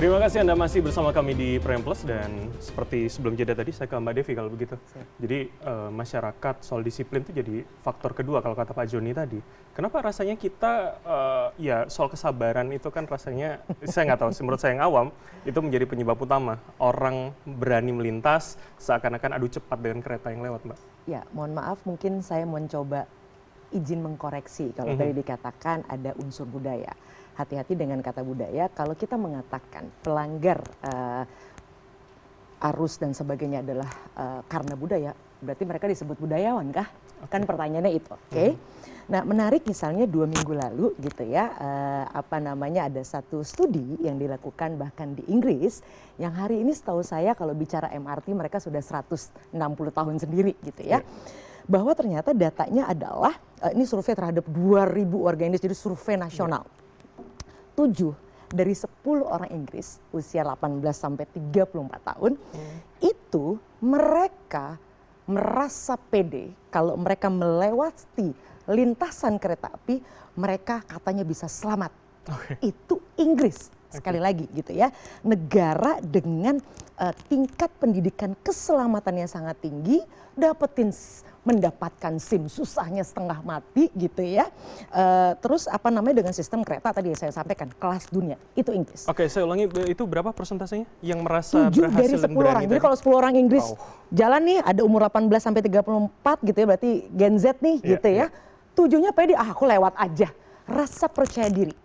Terima kasih Anda masih bersama kami di Prime Plus dan seperti sebelum jeda tadi saya ke Mbak Devi kalau begitu. Jadi masyarakat soal disiplin itu jadi faktor kedua kalau kata Pak Joni tadi. Kenapa rasanya kita ya soal kesabaran itu kan rasanya saya nggak tahu, menurut saya yang awam itu menjadi penyebab utama orang berani melintas seakan-akan adu cepat dengan kereta yang lewat, Mbak. Ya, mohon maaf mungkin saya mencoba izin mengkoreksi kalau tadi dikatakan ada unsur budaya. Hati-hati dengan kata budaya, kalau kita mengatakan pelanggar arus dan sebagainya adalah karena budaya, berarti mereka disebut budayawan kah? Kan pertanyaannya itu, oke? Nah menarik misalnya 2 minggu lalu gitu ya, ada satu studi yang dilakukan bahkan di Inggris, yang hari ini setahu saya kalau bicara MRT mereka sudah 160 tahun sendiri gitu ya. Bahwa ternyata datanya adalah, ini survei terhadap 2.000 warga Inggris, jadi survei nasional. 7 dari 10 orang Inggris usia 18 sampai 34 tahun itu mereka merasa pede kalau mereka melewati lintasan kereta api mereka katanya bisa selamat. Itu Inggris sekali lagi gitu ya, negara dengan tingkat pendidikan keselamatan yang sangat tinggi, mendapatkan SIM susahnya setengah mati gitu ya. Terus dengan sistem kereta tadi yang saya sampaikan kelas dunia itu Inggris. Oke, saya ulangi, itu berapa persentasenya yang merasa 7 berhasil dari 10 orang. Jadi kalau 10 orang Inggris jalan nih ada umur 18 sampai 34 gitu ya, berarti Gen Z nih gitu ya. 7-nya pede, aku lewat aja. Rasa percaya diri.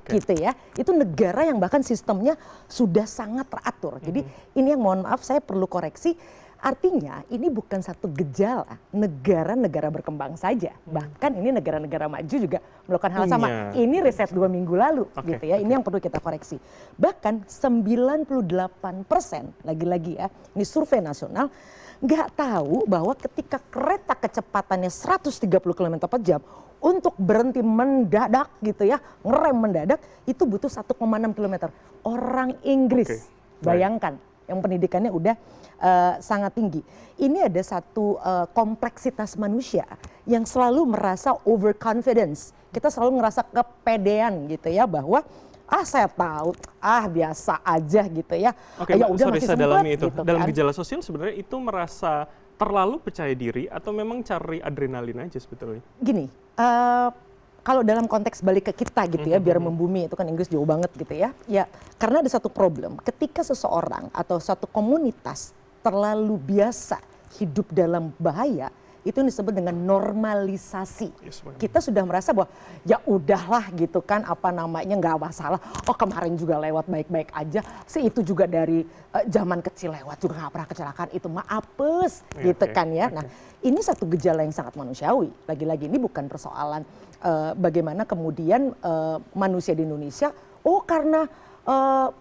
Gitu ya, itu negara yang bahkan sistemnya sudah sangat teratur. Jadi ini yang mohon maaf saya perlu koreksi, artinya ini bukan satu gejala negara-negara berkembang saja, bahkan ini negara-negara maju juga melakukan hal sama. Ini riset 2 minggu lalu gitu ya, ini yang perlu kita koreksi. Bahkan 98% lagi-lagi ya, ini survei nasional, nggak tahu bahwa ketika kereta kecepatannya 130 km per jam untuk berhenti mendadak gitu ya, ngerem mendadak itu butuh 1,6 km. Orang Inggris, bayangkan yang pendidikannya udah sangat tinggi. Ini ada satu kompleksitas manusia yang selalu merasa overconfidence. Kita selalu ngerasa kepedean gitu ya, bahwa saya tahu, biasa aja gitu ya. Ya udah masih sempat gitu kan. Dalam gejala sosial sebenarnya itu merasa terlalu percaya diri atau memang cari adrenalin aja sebetulnya? Gini, kalau dalam konteks balik ke kita gitu ya, biar membumi, itu kan Inggris jauh banget gitu ya. Ya, karena ada satu problem, ketika seseorang atau satu komunitas terlalu biasa hidup dalam bahaya, itu disebut dengan normalisasi. Kita sudah merasa bahwa ya udahlah gitu kan, nggak masalah. Kemarin juga lewat baik-baik aja. Itu juga dari zaman kecil lewat juga nggak pernah kecelakaan. Itu mah apes gitu kan ya. Nah ini satu gejala yang sangat manusiawi. Lagi-lagi ini bukan persoalan bagaimana kemudian manusia di Indonesia, karena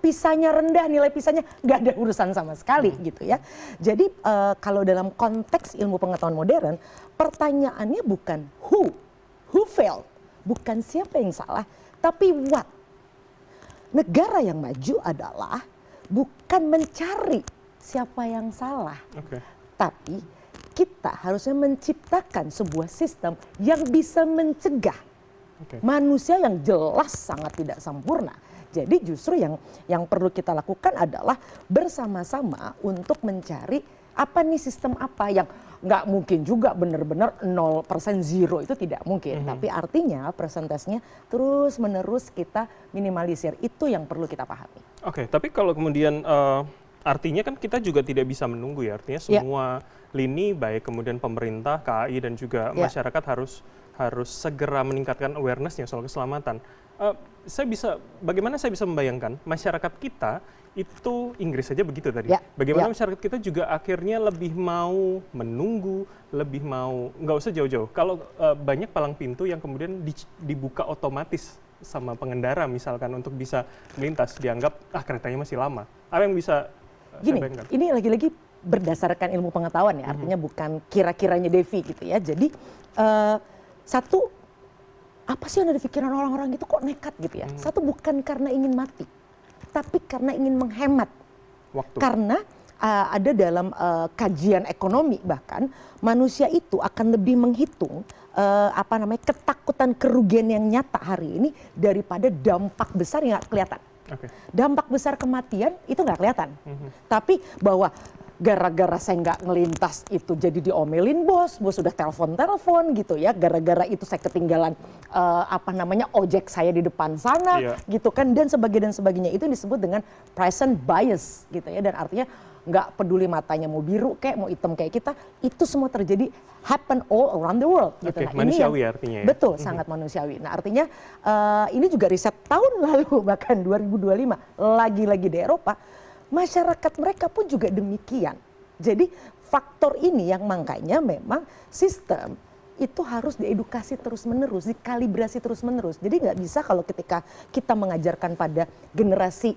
pisahnya rendah, nilai pisahnya nggak ada urusan sama sekali gitu ya. Jadi kalau dalam konteks ilmu pengetahuan modern, pertanyaannya bukan who failed, bukan siapa yang salah, tapi what. Negara yang maju adalah bukan mencari siapa yang salah, tapi kita harusnya menciptakan sebuah sistem yang bisa mencegah manusia yang jelas sangat tidak sempurna. Jadi justru yang perlu kita lakukan adalah bersama-sama untuk mencari apa nih sistem apa yang nggak mungkin juga benar-benar 0% zero, itu tidak mungkin. Tapi artinya persentasenya terus menerus kita minimalisir, itu yang perlu kita pahami. Tapi kalau kemudian artinya kan kita juga tidak bisa menunggu ya, artinya semua lini baik kemudian pemerintah, KAI dan juga masyarakat harus segera meningkatkan awareness-nya soal keselamatan. Bagaimana saya bisa membayangkan masyarakat kita itu Inggris saja begitu tadi. Bagaimana masyarakat kita juga akhirnya lebih mau menunggu, lebih mau nggak usah jauh-jauh. Kalau banyak palang pintu yang kemudian dibuka otomatis sama pengendara misalkan untuk bisa melintas, dianggap keretanya masih lama. Apa yang bisa saya bayangkan? Ini lagi-lagi berdasarkan ilmu pengetahuan ya, artinya bukan kira-kiranya Devi gitu ya. Jadi satu, apa sih yang ada di pikiran orang-orang itu kok nekat gitu ya. Satu, bukan karena ingin mati, tapi karena ingin menghemat waktu. Karena ada dalam kajian ekonomi bahkan manusia itu akan lebih menghitung ketakutan kerugian yang nyata hari ini daripada dampak besar yang nggak kelihatan. Dampak besar kematian itu nggak kelihatan. Tapi bahwa gara-gara saya nggak ngelintas itu jadi diomelin bos udah telepon gitu ya, gara-gara itu saya ketinggalan ojek saya di depan sana gitu kan, dan sebagainya, itu disebut dengan present bias gitu ya, dan artinya nggak peduli matanya mau biru kayak mau hitam kayak kita, itu semua terjadi, happen all around the world gitu. Nah, manusiawi artinya ya? Betul, sangat manusiawi. Nah artinya ini juga riset tahun lalu bahkan 2025 lagi-lagi di Eropa, masyarakat mereka pun juga demikian. Jadi faktor ini yang makanya memang sistem itu harus diedukasi terus-menerus, dikalibrasi terus-menerus. Jadi nggak bisa kalau ketika kita mengajarkan pada generasi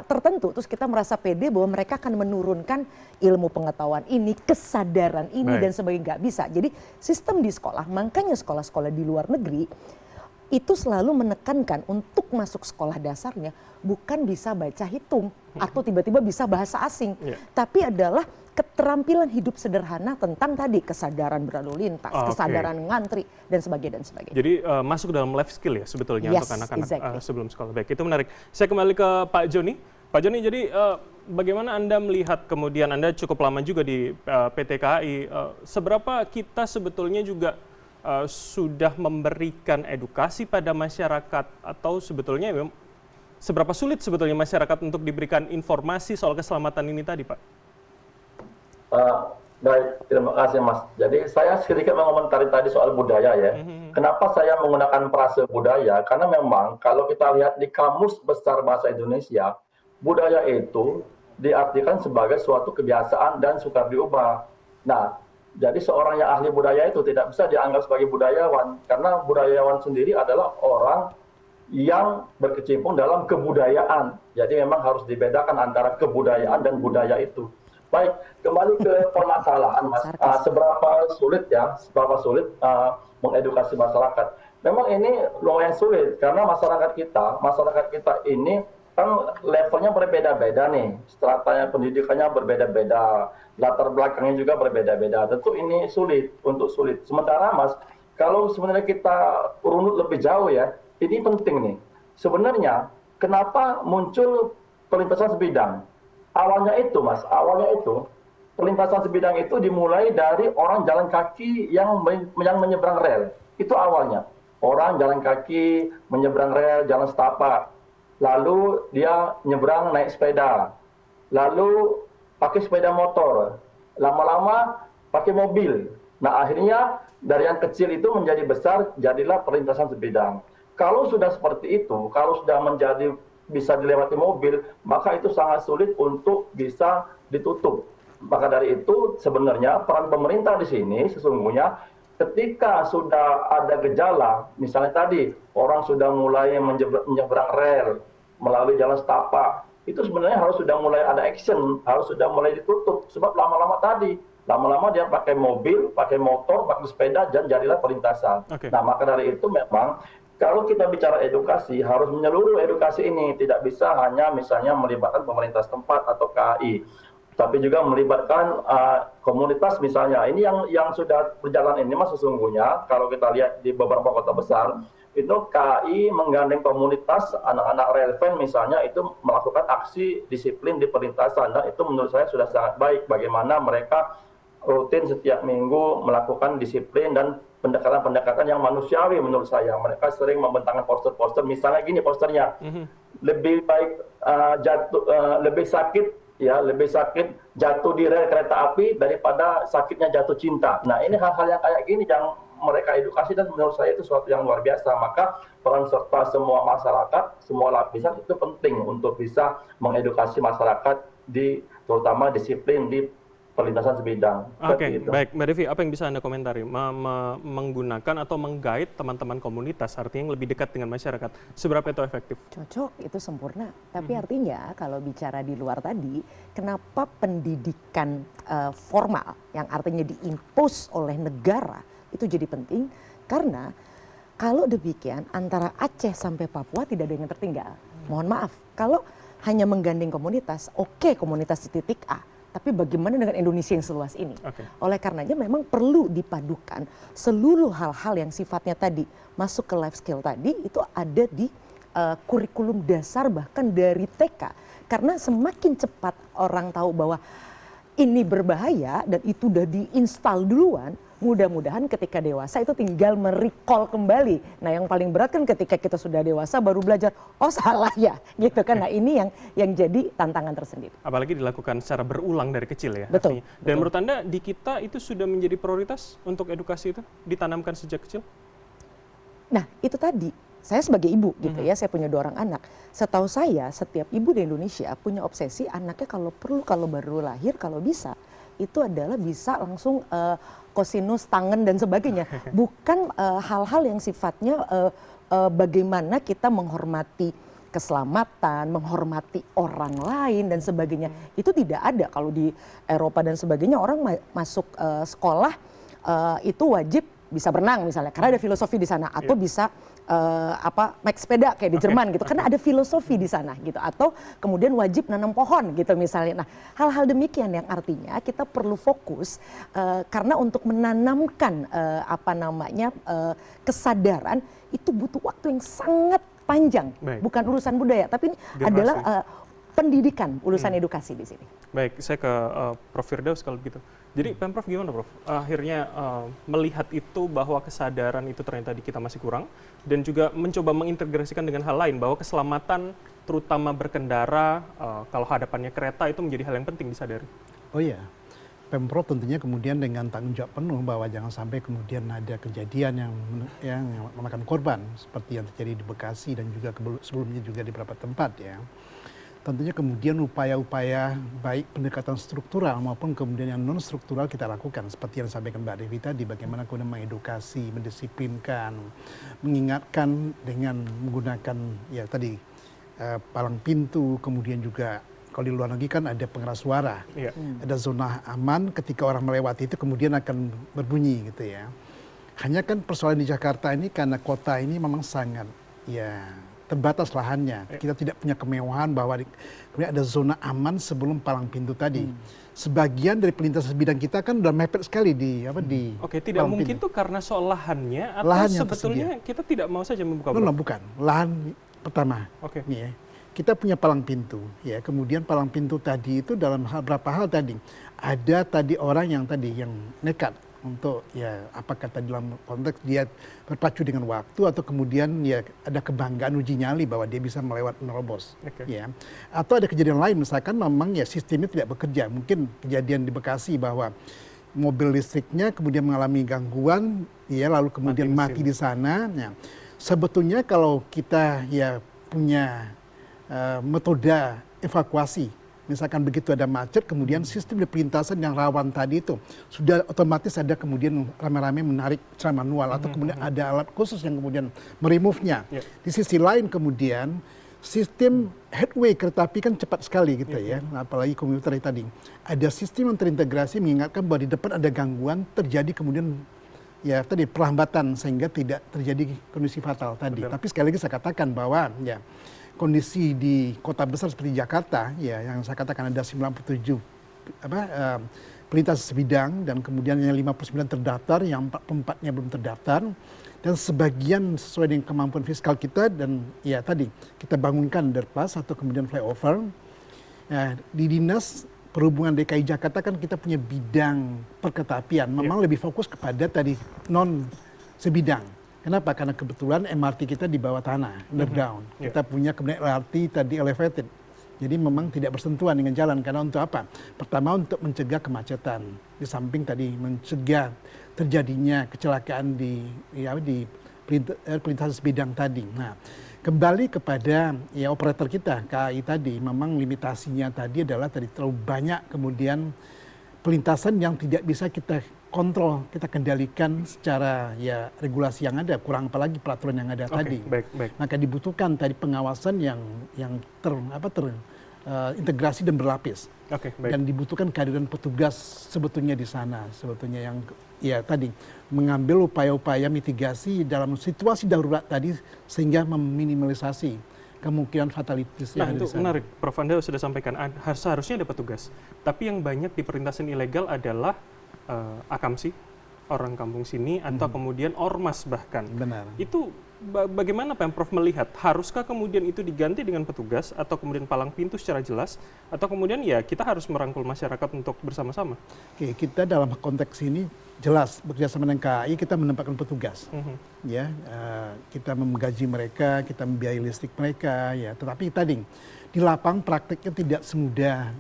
tertentu, terus kita merasa pede bahwa mereka akan menurunkan ilmu pengetahuan ini, kesadaran ini, dan sebagainya. Nggak bisa. Jadi sistem di sekolah, makanya sekolah-sekolah di luar negeri itu selalu menekankan untuk masuk sekolah dasarnya bukan bisa baca hitung atau tiba-tiba bisa bahasa asing, tapi adalah keterampilan hidup sederhana tentang tadi kesadaran berlalu lintas, kesadaran ngantri, dan sebagainya. Jadi masuk dalam life skill ya sebetulnya untuk anak-anak sebelum sekolah. Baik, itu menarik. Saya kembali ke Pak Joni. Pak Joni, jadi bagaimana Anda melihat, kemudian Anda cukup lama juga di PT KAI, seberapa kita sebetulnya juga sudah memberikan edukasi pada masyarakat, atau sebetulnya seberapa sulit sebetulnya masyarakat untuk diberikan informasi soal keselamatan ini tadi, Pak? Baik, terima kasih Mas. Jadi saya sedikit mengomentari tadi soal budaya ya. Kenapa saya menggunakan frase budaya? Karena memang kalau kita lihat di Kamus Besar Bahasa Indonesia, budaya itu diartikan sebagai suatu kebiasaan dan sukar diubah. Nah, jadi seorang yang ahli budaya itu tidak bisa dianggap sebagai budayawan, karena budayawan sendiri adalah orang yang berkecimpung dalam kebudayaan. Jadi memang harus dibedakan antara kebudayaan dan budaya itu. Baik, kembali ke permasalahan Mas, seberapa sulit mengedukasi masyarakat. Memang ini lumayan sulit karena masyarakat kita ini kan levelnya berbeda-beda nih, stratanya pendidikannya berbeda-beda, latar belakangnya juga berbeda-beda. Tentu ini sulit. Sementara Mas, kalau sebenarnya kita runut lebih jauh ya, ini penting nih. Sebenarnya kenapa muncul perlintasan sebidang? Awalnya itu perlintasan sebidang itu dimulai dari orang jalan kaki yang menyeberang rel. Itu awalnya. Orang jalan kaki menyeberang rel, jalan setapak. Lalu dia nyebrang naik sepeda. Lalu pakai sepeda motor. Lama-lama pakai mobil. Nah, akhirnya dari yang kecil itu menjadi besar, jadilah perlintasan sebidang. Kalau sudah seperti itu, kalau sudah bisa dilewati mobil, maka itu sangat sulit untuk bisa ditutup. Maka dari itu sebenarnya peran pemerintah di sini sesungguhnya ketika sudah ada gejala, misalnya tadi orang sudah mulai menyeberang rel melalui jalan setapak, itu sebenarnya harus sudah mulai ada action, harus sudah mulai ditutup. Sebab lama-lama dia pakai mobil, pakai motor, pakai sepeda, dan jadilah perlintasan. Nah, maka dari itu memang kalau kita bicara edukasi, harus menyeluruh edukasi ini. Tidak bisa hanya misalnya melibatkan pemerintah setempat atau KAI, tapi juga melibatkan komunitas misalnya. Ini yang sudah berjalan ini Mas, sesungguhnya kalau kita lihat di beberapa kota besar, itu KAI menggandeng komunitas anak-anak relevan misalnya, itu melakukan aksi disiplin di perlintasan. Dan itu menurut saya sudah sangat baik, bagaimana mereka rutin setiap minggu melakukan disiplin dan pendekatan-pendekatan yang manusiawi menurut saya. Mereka sering membentangkan poster-poster, misalnya gini posternya, lebih baik lebih sakit jatuh di rel kereta api daripada sakitnya jatuh cinta. Nah, ini hal-hal yang kayak gini yang mereka edukasi, dan menurut saya itu sesuatu yang luar biasa. Maka peran serta semua masyarakat, semua lapisan itu penting untuk bisa mengedukasi masyarakat terutama disiplin di perlintasan sebidang. Oke, baik Mbak Devi, apa yang bisa Anda komentari? Menggunakan atau meng-guide teman-teman komunitas, artinya yang lebih dekat dengan masyarakat, seberapa itu efektif? Cocok, itu sempurna. Tapi artinya kalau bicara di luar tadi, kenapa pendidikan formal yang artinya diimpos oleh negara itu jadi penting? Karena kalau demikian antara Aceh sampai Papua tidak ada yang tertinggal. Mohon maaf, kalau hanya menggandeng komunitas, oke, komunitas di titik A, tapi bagaimana dengan Indonesia yang seluas ini? Oleh karenanya memang perlu dipadukan seluruh hal-hal yang sifatnya tadi masuk ke life skill tadi itu ada di kurikulum dasar bahkan dari TK. Karena semakin cepat orang tahu bahwa ini berbahaya dan itu udah diinstal duluan, mudah-mudahan ketika dewasa itu tinggal merecall kembali. Nah yang paling berat kan ketika kita sudah dewasa baru belajar, oh salah ya gitu kan. Nah ini yang jadi tantangan tersendiri. Apalagi dilakukan secara berulang dari kecil ya. Betul. Artinya. Dan menurut Anda di kita itu sudah menjadi prioritas untuk edukasi itu ditanamkan sejak kecil? Nah itu tadi, saya sebagai ibu gitu ya, saya punya 2 orang anak. Setahu saya setiap ibu di Indonesia punya obsesi anaknya kalau perlu, kalau baru lahir, kalau bisa itu adalah bisa langsung kosinus, tangan dan sebagainya. Bukan hal-hal yang sifatnya bagaimana kita menghormati keselamatan, menghormati orang lain dan sebagainya. Itu tidak ada kalau di Eropa dan sebagainya orang masuk sekolah itu wajib bisa berenang misalnya karena ada filosofi di sana atau bisa naik sepeda kayak di Jerman gitu karena ada filosofi di sana gitu atau kemudian wajib nanam pohon gitu misalnya. Nah hal-hal demikian yang artinya kita perlu fokus karena untuk menanamkan kesadaran itu butuh waktu yang sangat panjang. Bukan urusan budaya tapi ini adalah pendidikan, urusan edukasi di sini. Baik, saya ke Prof. Firdaus kalau begitu. Jadi Pemprov gimana Prof? Akhirnya melihat itu bahwa kesadaran itu ternyata di kita masih kurang dan juga mencoba mengintegrasikan dengan hal lain bahwa keselamatan terutama berkendara kalau hadapannya kereta itu menjadi hal yang penting disadari. Oh iya, Pemprov tentunya kemudian dengan tanggung jawab penuh bahwa jangan sampai kemudian ada kejadian yang memakan korban seperti yang terjadi di Bekasi dan juga sebelumnya juga di beberapa tempat ya. Tentunya kemudian upaya-upaya baik pendekatan struktural maupun kemudian yang non struktural kita lakukan seperti yang disampaikan Mbak Devi tadi, bagaimana kemudian mengedukasi, mendisiplinkan, mengingatkan dengan menggunakan ya tadi palang pintu, kemudian juga kalau di luar negeri kan ada pengeras suara, ada zona aman ketika orang melewati itu kemudian akan berbunyi gitu ya. Hanya kan persoalan di Jakarta ini karena kota ini memang sangat ya terbatas lahannya. Kita tidak punya kemewahan bahwa kemudian ada zona aman sebelum palang pintu tadi. Sebagian dari pelintasan bidang kita kan udah mepet sekali di Oke, tidak mungkin itu karena soal lahannya atau lahan sebetulnya kita tidak mau saja membuka. Bukan. Lahan pertama. Nih ya. Kita punya palang pintu ya. Kemudian palang pintu tadi itu dalam beberapa hal tadi. Ada tadi orang yang nekat untuk ya apakah tadi dalam konteks dia berpacu dengan waktu atau kemudian ya ada kebanggaan uji nyali bahwa dia bisa menerobos ya, atau ada kejadian lain misalkan memang ya sistemnya tidak bekerja, mungkin kejadian di Bekasi bahwa mobil listriknya kemudian mengalami gangguan ya lalu kemudian mati di sana ya. Sebetulnya kalau kita ya punya metode evakuasi, misalkan begitu ada macet, kemudian sistem di perlintasan yang rawan tadi itu sudah otomatis ada kemudian rame-rame menarik secara manual atau kemudian ada alat khusus yang kemudian merimove-nya. Di sisi lain kemudian sistem headway kereta api kan cepat sekali gitu ya, apalagi komuter tadi. Ada sistem yang terintegrasi mengingatkan bahwa di depan ada gangguan terjadi kemudian ya tadi perlambatan sehingga tidak terjadi kondisi fatal tadi. Tapi sekali lagi saya katakan bahwa ya kondisi di kota besar seperti Jakarta ya yang saya katakan ada 97 pelintas sebidang dan kemudian yang 59 terdaftar, yang 44-nya belum terdaftar dan sebagian sesuai dengan kemampuan fiskal kita dan ya tadi kita bangunkan underpass atau kemudian flyover. Ya, di Dinas Perhubungan DKI Jakarta kan kita punya bidang perkereta-apian, memang lebih fokus kepada tadi non sebidang. Kenapa? Karena kebetulan MRT kita di bawah tanah, underground. Kita punya kemudian LRT tadi elevated. Jadi memang tidak bersentuhan dengan jalan. Karena untuk apa? Pertama untuk mencegah kemacetan. Di samping tadi mencegah terjadinya kecelakaan di perlintasan sebidang tadi. Nah, kembali kepada ya operator kita, KAI tadi. Memang limitasinya tadi adalah tadi terlalu banyak kemudian pelintasan yang tidak bisa kita kontrol, kita kendalikan secara ya regulasi yang ada, kurang apalagi peraturan yang ada tadi. Baik. Maka dibutuhkan tadi pengawasan yang terintegrasi dan berlapis. Dan dibutuhkan kehadiran petugas sebetulnya di sana, sebetulnya yang ya tadi mengambil upaya-upaya mitigasi dalam situasi darurat tadi sehingga meminimalisasi kemungkinan fatalitas yang ada di sana. Itu menarik, Prof. Anda sudah sampaikan seharusnya ada petugas, tapi yang banyak di perlintasan ilegal adalah akamsi, orang kampung sini, atau kemudian ormas bahkan. Benar. Itu bagaimana Pemprov melihat? Haruskah kemudian itu diganti dengan petugas atau kemudian palang pintu secara jelas? Atau kemudian ya kita harus merangkul masyarakat untuk bersama-sama? Oke, kita dalam konteks ini jelas bekerjasama dengan KAI kita menempatkan petugas. Ya, kita menggaji mereka, kita membiayai listrik mereka, ya. Tetapi tadi di lapang prakteknya tidak semudah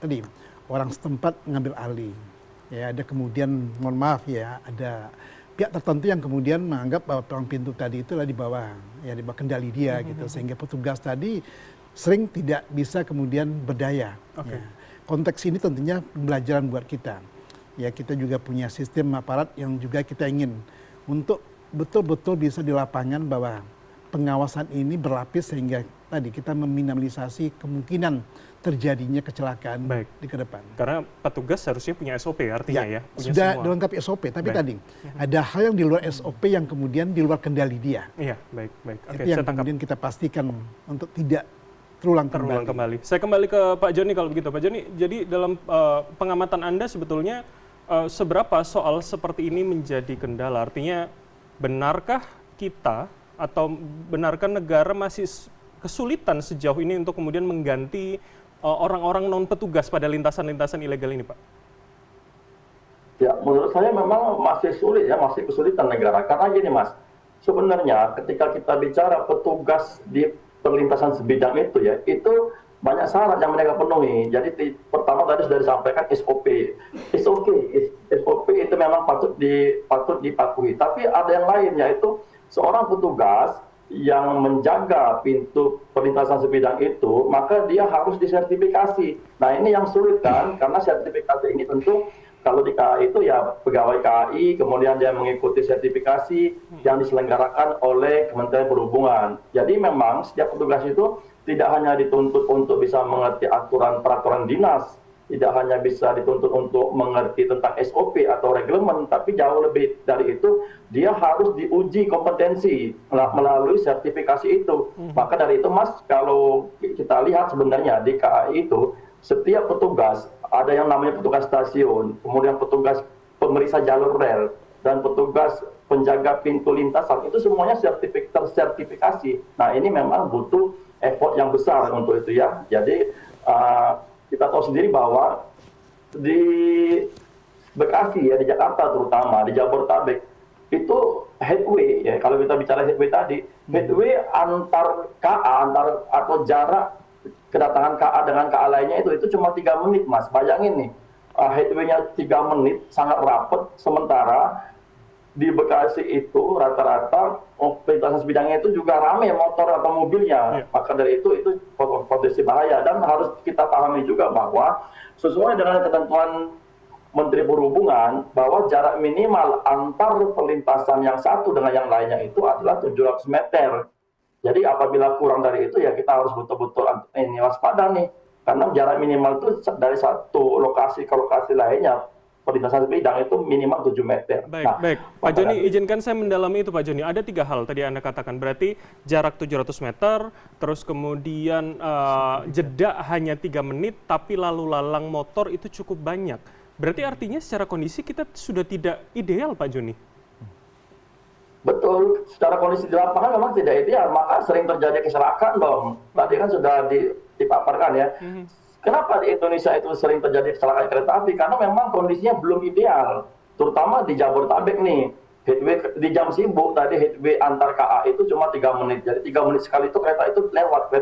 tadi orang setempat mengambil alih. Ya, ada kemudian mohon maaf ya, ada pihak tertentu yang kemudian menganggap bahwa palang pintu tadi itu adalah di bawah kendali dia gitu, sehingga petugas tadi sering tidak bisa kemudian berdaya. Ya. Konteks ini tentunya pembelajaran buat kita. Ya, kita juga punya sistem aparat yang juga kita ingin untuk betul-betul bisa di lapangan bahwa pengawasan ini berlapis sehingga tadi kita meminimalisasi kemungkinan terjadinya kecelakaan di ke depan. Karena petugas harusnya punya SOP artinya ya. Punya sudah semua. dilengkapi SOP, tapi tadi ada hal yang di luar SOP yang kemudian di luar kendali dia. Iya, baik. Oke, itu yang kemudian kita pastikan untuk tidak terulang kembali. Saya kembali ke Pak Joni kalau begitu. Pak Joni, jadi dalam pengamatan Anda sebetulnya seberapa soal seperti ini menjadi kendala? Artinya benarkah kita atau benarkah negara masih kesulitan sejauh ini untuk kemudian mengganti orang-orang non petugas pada lintasan-lintasan ilegal ini, Pak? Ya, menurut saya memang masih sulit ya, masih kesulitan negara. Karena gini Mas, sebenarnya ketika kita bicara petugas di perlintasan sebidang itu ya, itu banyak syarat yang mereka penuhi. Jadi pertama tadi sudah disampaikan SOP. SOP itu memang patut dipatuhi. Tapi ada yang lain, yaitu seorang petugas yang menjaga pintu perlintasan sebidang itu, maka dia harus disertifikasi. Nah ini yang sulit kan, karena sertifikasi ini tentu kalau di KAI itu ya pegawai KAI, kemudian dia mengikuti sertifikasi yang diselenggarakan oleh Kementerian Perhubungan. Jadi memang setiap petugas itu tidak hanya dituntut untuk bisa mengerti aturan peraturan dinas, tidak hanya bisa dituntut untuk mengerti tentang SOP atau reglemen, tapi jauh lebih dari itu, dia harus diuji kompetensi melalui sertifikasi itu. Maka dari itu Mas, kalau kita lihat sebenarnya di KAI itu, setiap petugas, ada yang namanya petugas stasiun, kemudian petugas pemeriksa jalur rel, dan petugas penjaga pintu lintasan, itu semuanya tersertifikasi. Nah ini memang butuh effort yang besar untuk itu ya. Jadi kita tahu sendiri bahwa di Bekasi ya, di Jakarta terutama, di Jabodetabek, itu headway ya, kalau kita bicara headway tadi, headway antar KA, atau jarak kedatangan KA dengan KA lainnya itu cuma 3 menit Mas. Bayangin nih, headway-nya 3 menit, sangat rapat, sementara di Bekasi itu rata-rata perlintasan sebidangnya itu juga ramai motor atau mobilnya. Maka dari itu potensi bahaya, dan harus kita pahami juga bahwa sesuai dengan ketentuan Menteri Perhubungan bahwa jarak minimal antar perlintasan yang satu dengan yang lainnya itu adalah 700 meter. Jadi apabila kurang dari itu ya kita harus betul-betul ini waspada nih, karena jarak minimal itu dari satu lokasi ke lokasi lainnya perlintasan sebidang itu minimal 7 meter. Baik. Pak Joni, izinkan saya mendalami itu Pak Joni. Ada 3 hal tadi Anda katakan, berarti jarak 700 meter, terus kemudian jeda hanya 3 menit, tapi lalu lalang motor itu cukup banyak. Berarti artinya secara kondisi kita sudah tidak ideal Pak Joni? Betul, secara kondisi di lapangan memang tidak ideal, maka sering terjadi kecelakaan dong. Tadi kan sudah dipaparkan ya. Kenapa di Indonesia itu sering terjadi kecelakaan kereta api? Karena memang kondisinya belum ideal, terutama di Jabodetabek nih. Headway di jam sibuk tadi, headway antar KA itu cuma 3 menit. Jadi 3 menit sekali itu kereta itu lewat.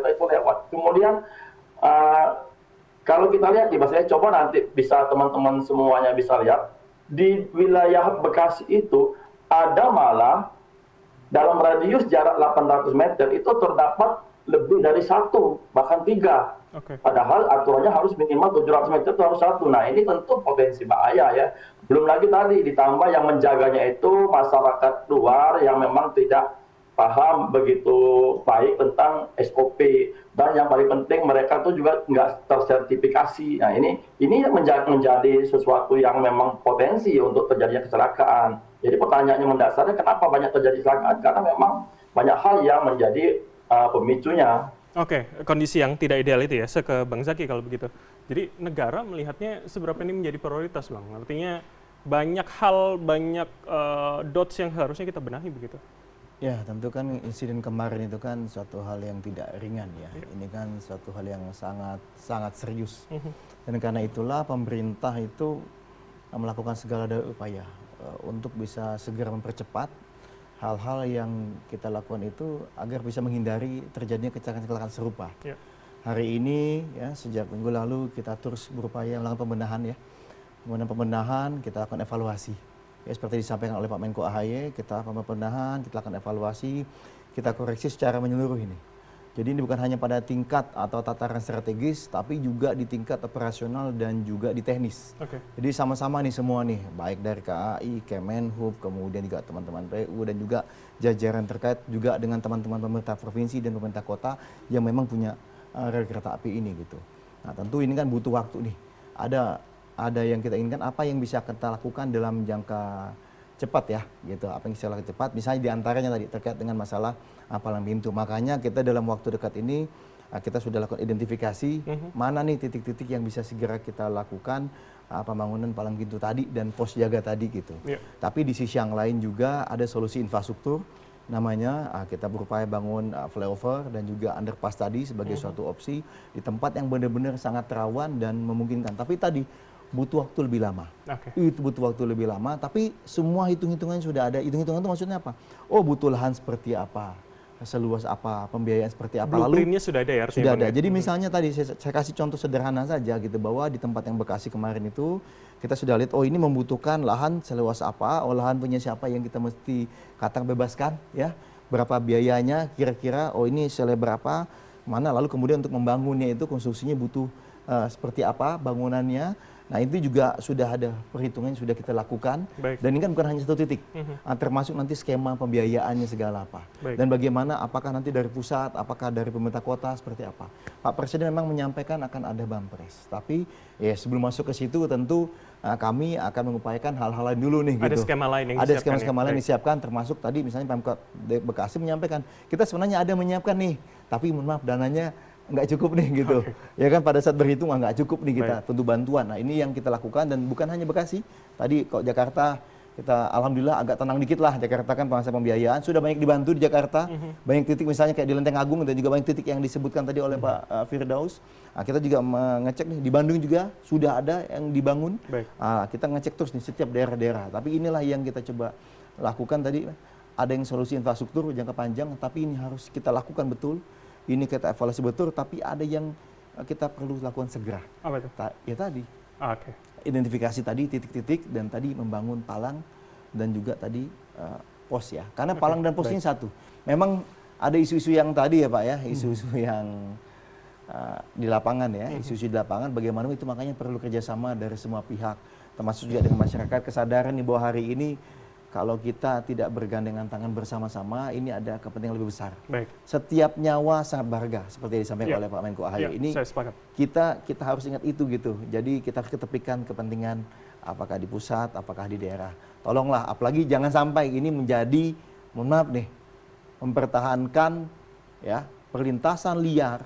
Kemudian kalau kita lihat nih, saya coba nanti bisa teman-teman semuanya bisa lihat, di wilayah Bekasi itu ada malah dalam radius jarak 800 meter itu terdapat lebih dari 1, bahkan 3. Padahal aturannya harus minimal 700 meter itu harus 1. Nah ini tentu potensi bahaya ya. Belum lagi tadi ditambah yang menjaganya itu masyarakat luar yang memang tidak paham begitu baik tentang SOP, dan yang paling penting mereka tuh juga nggak tersertifikasi. Nah ini menjadi sesuatu yang memang potensi untuk terjadinya kecelakaan. Jadi pertanyaannya mendasarnya kenapa banyak terjadi kecelakaan? Karena memang banyak hal yang menjadi pemicunya. Oke, kondisi yang tidak ideal itu ya. Saya ke Bang Zaki kalau begitu. Jadi negara melihatnya seberapa ini menjadi prioritas Bang? Artinya banyak hal, banyak dots yang harusnya kita benahi begitu. Ya, tentu kan insiden kemarin itu kan suatu hal yang tidak ringan ya. Ini kan suatu hal yang sangat sangat serius. Dan karena itulah pemerintah itu melakukan segala daya upaya untuk bisa segera mempercepat hal-hal yang kita lakukan itu agar bisa menghindari terjadinya kecelakaan-kecelakaan serupa. Hari ini ya sejak minggu lalu kita terus berupaya melakukan pembenahan ya. Kemudian pembenahan kita lakukan evaluasi. Ya, seperti disampaikan oleh Pak Menko AHY, kita pembenahan, kita lakukan evaluasi, kita koreksi secara menyeluruh ini. Jadi ini bukan hanya pada tingkat atau tataran strategis, tapi juga di tingkat operasional dan juga di teknis. Jadi sama-sama nih semua nih, baik dari KAI, Kemenhub, kemudian juga teman-teman PU dan juga jajaran terkait juga dengan teman-teman pemerintah provinsi dan pemerintah kota yang memang punya rel kereta api ini gitu. Nah tentu ini kan butuh waktu nih. Ada yang kita inginkan, apa yang bisa kita lakukan dalam jangka cepat ya gitu, apa yang bisa lakukan cepat, misalnya diantaranya tadi terkait dengan masalah palang pintu. Makanya kita dalam waktu dekat ini kita sudah lakukan identifikasi mana nih titik-titik yang bisa segera kita lakukan pembangunan palang pintu tadi dan pos jaga tadi gitu. Tapi di sisi yang lain juga ada solusi infrastruktur, namanya kita berupaya bangun flyover dan juga underpass tadi sebagai suatu opsi di tempat yang benar-benar sangat rawan dan memungkinkan. Tapi tadi butuh waktu lebih lama. Itu butuh waktu lebih lama, tapi semua hitung-hitungan sudah ada. Hitung-hitungan itu maksudnya apa? Oh, butuh lahan seperti apa, seluas apa, pembiayaan seperti apa. Blueprint-nya sudah ada ya? Sudah ada. Jadi misalnya tadi saya kasih contoh sederhana saja gitu, bahwa di tempat yang Bekasi kemarin itu kita sudah lihat, oh ini membutuhkan lahan seluas apa, oh lahan punya siapa yang kita mesti katakan bebaskan ya, berapa biayanya kira-kira, oh ini selebar berapa, mana, lalu kemudian untuk membangunnya itu konstruksinya butuh seperti apa bangunannya. Nah itu juga sudah ada perhitungan yang sudah kita lakukan. Dan ini kan bukan hanya satu titik, termasuk nanti skema pembiayaannya segala apa. Dan bagaimana, apakah nanti dari pusat, apakah dari pemerintah kota, seperti apa. Pak Presiden memang menyampaikan akan ada Bampres. Tapi ya sebelum masuk ke situ tentu kami akan mengupayakan hal-hal lain dulu nih. Ada gitu. skema lain yang ada skema-skema lain yang disiapkan, termasuk tadi misalnya Pemkot Bekasi menyampaikan, kita sebenarnya ada menyiapkan nih, tapi mohon maaf dananya nggak cukup nih gitu. Ya kan pada saat berhitung nggak cukup nih kita butuh bantuan. Nah ini yang kita lakukan dan bukan hanya Bekasi. Tadi kok Jakarta kita alhamdulillah agak tenang dikit lah. Jakarta kan pengasas pembiayaan sudah banyak dibantu di Jakarta. Banyak titik misalnya kayak di Lenteng Agung dan juga banyak titik yang disebutkan tadi oleh Pak Firdaus. Nah, kita juga mengecek nih di Bandung juga sudah ada yang dibangun. Kita ngecek terus nih setiap daerah-daerah. Tapi inilah yang kita coba lakukan tadi. Ada yang solusi infrastruktur jangka panjang, tapi ini harus kita lakukan betul. Ini kita evaluasi betul, tapi ada yang kita perlu lakukan segera. Apa itu? Ya tadi, identifikasi tadi titik-titik dan tadi membangun palang dan juga tadi pos ya. Karena palang dan pos ini satu. Memang ada isu-isu yang tadi ya Pak ya, isu-isu yang di lapangan ya, isu-isu di lapangan. Bagaimana itu makanya perlu kerjasama dari semua pihak, termasuk juga dengan masyarakat, kesadaran nih bahwa hari ini kalau kita tidak bergandengan tangan bersama-sama, ini ada kepentingan lebih besar. Setiap nyawa sangat berharga, seperti yang disampaikan oleh Pak Menko AHY. Ini kita harus ingat itu gitu. Jadi kita harus ketepikan kepentingan apakah di pusat, apakah di daerah. Tolonglah, apalagi jangan sampai ini menjadi, mohon maaf nih, mempertahankan ya perlintasan liar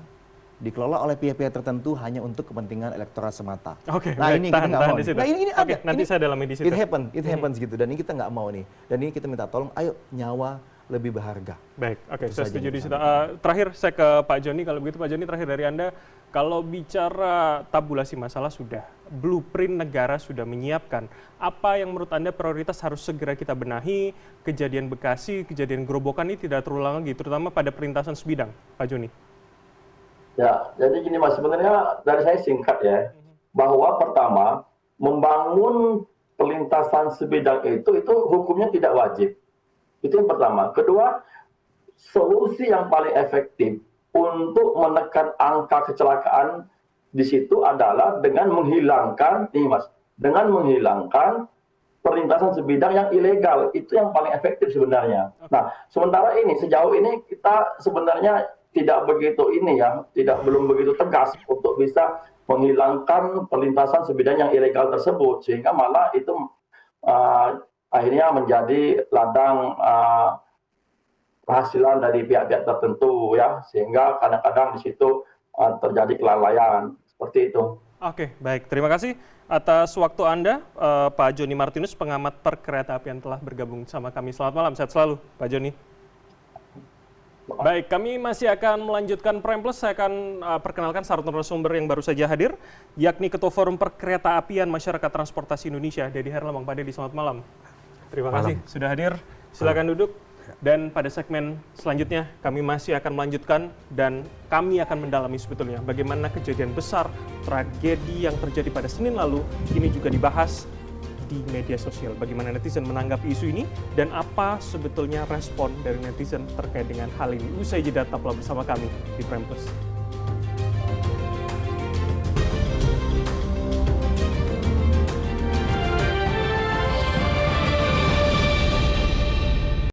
dikelola oleh pihak-pihak tertentu hanya untuk kepentingan elektoral semata. Nah ini kita nggak mau. Nah ini ada. Nanti saya dalami di situ. It happens gitu. Dan ini kita nggak mau nih. Dan ini kita minta tolong, ayo nyawa lebih berharga. Baik, saya setuju di situ. Terakhir saya ke Pak Joni, kalau begitu Pak Joni, terakhir dari Anda, kalau bicara tabulasi masalah sudah, blueprint negara sudah menyiapkan, apa yang menurut Anda prioritas harus segera kita benahi, kejadian Bekasi, kejadian Gerobokan ini tidak terulang lagi, terutama pada perlintasan sebidang, Pak Joni? Ya, jadi gini Mas, sebenarnya dari saya singkat ya, bahwa pertama, membangun perlintasan sebidang itu hukumnya tidak wajib. Itu yang pertama. Kedua, solusi yang paling efektif untuk menekan angka kecelakaan di situ adalah dengan menghilangkan, nih Mas, dengan menghilangkan perlintasan sebidang yang ilegal. Itu yang paling efektif sebenarnya. Nah, sementara ini, sejauh ini kita sebenarnya tidak begitu belum begitu tegas untuk bisa menghilangkan perlintasan sebidang yang ilegal tersebut, sehingga malah itu akhirnya menjadi ladang penghasilan dari pihak-pihak tertentu ya, sehingga kadang-kadang di situ terjadi kelalaian seperti itu. Oke, baik. Terima kasih atas waktu Anda, Pak Joni Martinus, pengamat perkereta apian telah bergabung sama kami. Selamat malam, sehat selalu, Pak Joni. Baik, kami masih akan melanjutkan Prime Plus. Saya akan perkenalkan satu narasumber yang baru saja hadir, yakni Ketua Forum Perkeretaapian Masyarakat Transportasi Indonesia, Dedi Herlambang. Pak Dedi, selamat malam. Terima kasih sudah hadir. Silakan duduk. Dan pada segmen selanjutnya kami masih akan melanjutkan dan kami akan mendalami sebetulnya bagaimana kejadian besar, tragedi yang terjadi pada Senin lalu ini juga dibahas di media sosial. Bagaimana netizen menanggapi isu ini dan apa sebetulnya respon dari netizen terkait dengan hal ini. Usai jeda, tetaplah bersama kami di Prime Plus.